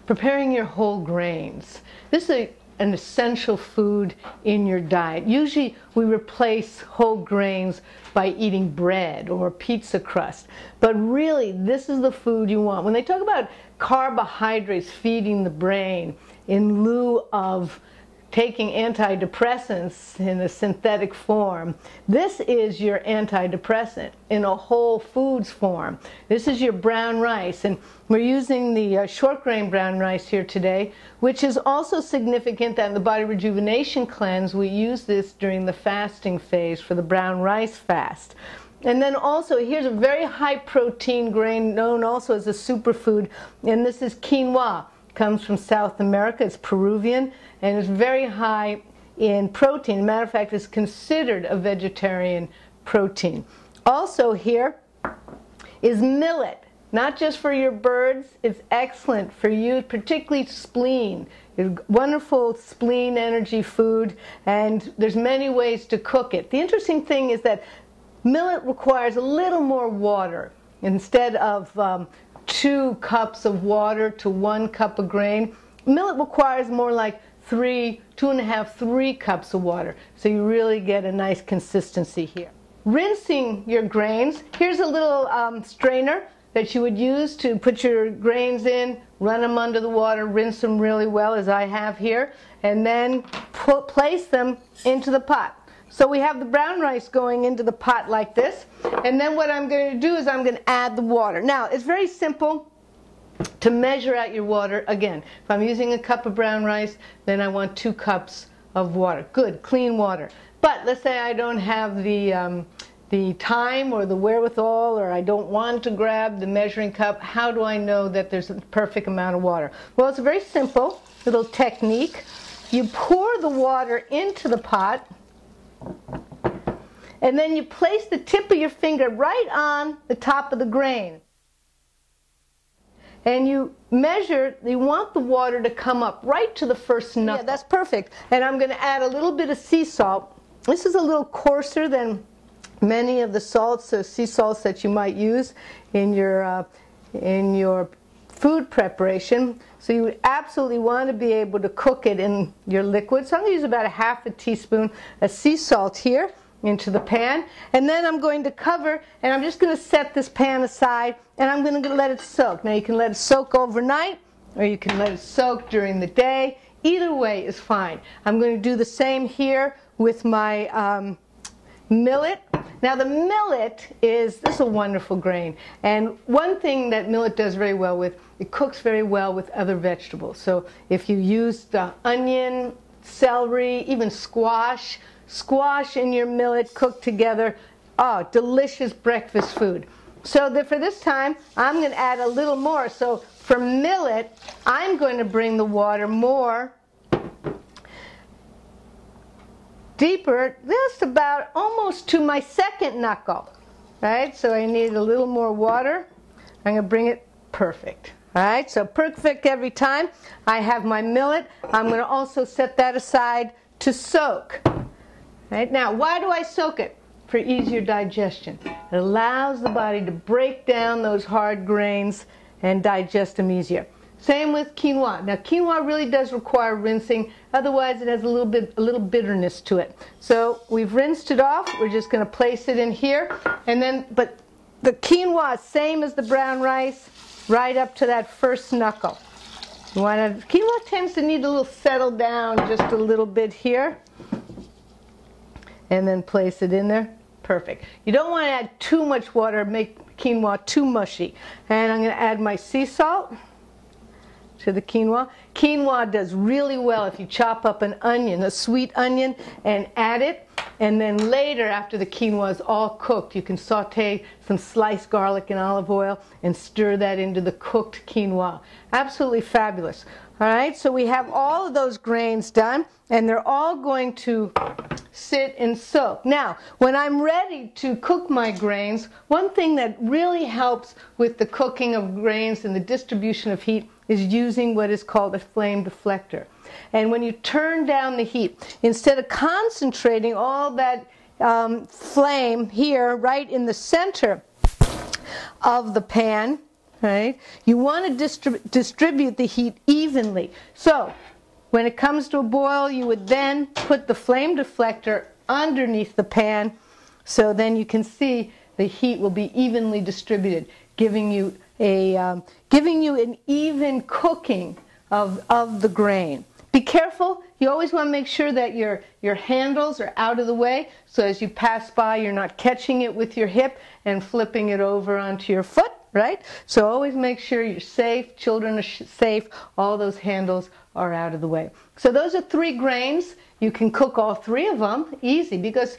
preparing your whole grains. This is an essential food in your diet. Usually we replace whole grains by eating bread or pizza crust. But really, this is the food you want. When they talk about carbohydrates feeding the brain in lieu of taking antidepressants in a synthetic form, this is your antidepressant in a whole foods form. This is your brown rice, and we're using the short grain brown rice here today, which is also significant that in the body rejuvenation cleanse we use this during the fasting phase for the brown rice fast. And then also, here's a very high protein grain known also as a superfood, and this is quinoa. It comes from South America, it's Peruvian, and it's very high in protein. As a matter of fact, it's considered a vegetarian protein. Also here is millet. Not just for your birds, it's excellent for you, particularly spleen. It's wonderful spleen energy food, and there's many ways to cook it. The interesting thing is that millet requires a little more water. Instead of 2 cups of water to 1 cup of grain, millet requires more like 2.5, 3 cups of water. So you really get a nice consistency here. Rinsing your grains, here's a little strainer that you would use to put your grains in, run them under the water, rinse them really well as I have here, and then place them into the pot. So we have the brown rice going into the pot like this, and then what I'm going to do is I'm going to add the water. Now, it's very simple to measure out your water. Again, if I'm using a cup of brown rice, then I want 2 cups of water. Good, clean water. But let's say I don't have the time or the wherewithal, or I don't want to grab the measuring cup. How do I know that there's a perfect amount of water? Well, it's a very simple little technique. You pour the water into the pot, and then you place the tip of your finger right on the top of the grain. And you measure, you want the water to come up right to the first knuckle. Yeah, that's perfect. And I'm going to add a little bit of sea salt. This is a little coarser than many of the salts, sea salts that you might use in your food preparation. So you would absolutely want to be able to cook it in your liquid. So I'm going to use about 1/2 teaspoon of sea salt here into the pan, and then I'm going to cover, and I'm just going to set this pan aside, and I'm going to let it soak. Now you can let it soak overnight, or you can let it soak during the day. Either way is fine. I'm going to do the same here with my millet. Now the millet this is a wonderful grain, and one thing that millet does very well with, it cooks very well with other vegetables. So if you use the onion, celery, even squash and your millet cooked together, oh, delicious breakfast food. So for this time, I'm going to add a little more. So for millet, I'm going to bring the water more deeper, just about almost to my second knuckle, right? So I need a little more water. I'm going to bring it perfect. All right, so perfect every time. I have my millet. I'm going to also set that aside to soak. Right? Now, why do I soak it? For easier digestion. It allows the body to break down those hard grains and digest them easier. Same with quinoa. Now, quinoa really does require rinsing. Otherwise, it has a little bitterness to it. So we've rinsed it off. We're just going to place it in here, and then, but the quinoa, same as the brown rice, right up to that first knuckle. Quinoa tends to need a little settle down, just a little bit here. And then place it in there. Perfect. You don't want to add too much water, make quinoa too mushy. And I'm going to add my sea salt to the quinoa. Quinoa does really well if you chop up an onion, a sweet onion, and add it. And then later, after the quinoa is all cooked, you can saute some sliced garlic in olive oil and stir that into the cooked quinoa. Absolutely fabulous. All right, so we have all of those grains done, and they're all going to sit and soak. Now, when I'm ready to cook my grains, one thing that really helps with the cooking of grains and the distribution of heat is using what is called a flame deflector. And when you turn down the heat, instead of concentrating all that flame here right in the center of the pan, right? You want to distribute the heat evenly. So when it comes to a boil, you would then put the flame deflector underneath the pan, so then you can see the heat will be evenly distributed, giving you an even cooking of the grain. Be careful. You always want to make sure that your handles are out of the way, so as you pass by, you're not catching it with your hip and flipping it over onto your foot, right? So always make sure you're safe, children are safe, all those handles are out of the way. So those are 3 grains. You can cook all 3 of them easy because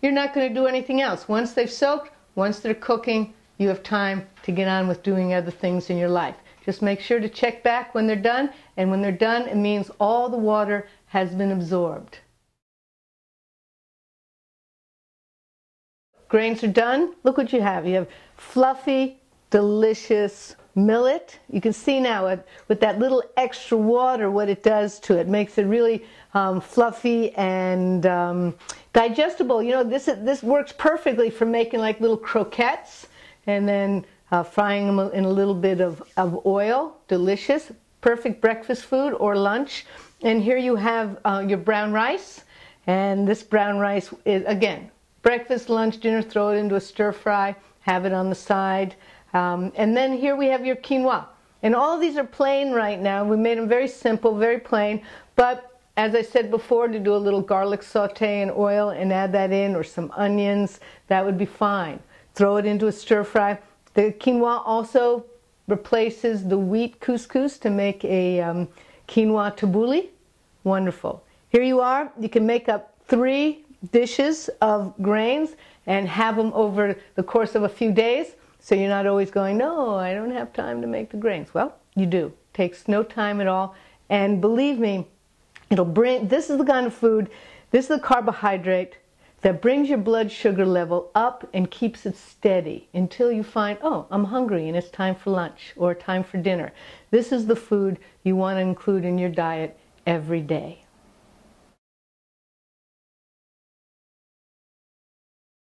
you're not going to do anything else. Once they've soaked, once they're cooking, you have time to get on with doing other things in your life. Just make sure to check back when they're done, and when they're done, it means all the water has been absorbed. Grains are done. Look what you have. You have fluffy, delicious millet. You can see now with that little extra water what it does to it. Makes it really fluffy and digestible. You know, this works perfectly for making like little croquettes and then frying them in a little bit of oil. Delicious. Perfect breakfast food or lunch. And here you have your brown rice. And this brown rice is, again, breakfast, lunch, dinner, throw it into a stir fry, have it on the side. And then here we have your quinoa. And all of these are plain right now. We made them very simple, very plain. But as I said before, to do a little garlic saute in oil and add that in, or some onions, that would be fine. Throw it into a stir fry. The quinoa also replaces the wheat couscous to make a quinoa tabbouleh. Wonderful. Here you are. You can make up 3 dishes of grains and have them over the course of a few days. So you're not always going, no, I don't have time to make the grains. Well, you do. Takes no time at all. And believe me, this is the kind of food, this is the carbohydrate that brings your blood sugar level up and keeps it steady until you find, oh, I'm hungry and it's time for lunch or time for dinner. This is the food you want to include in your diet every day.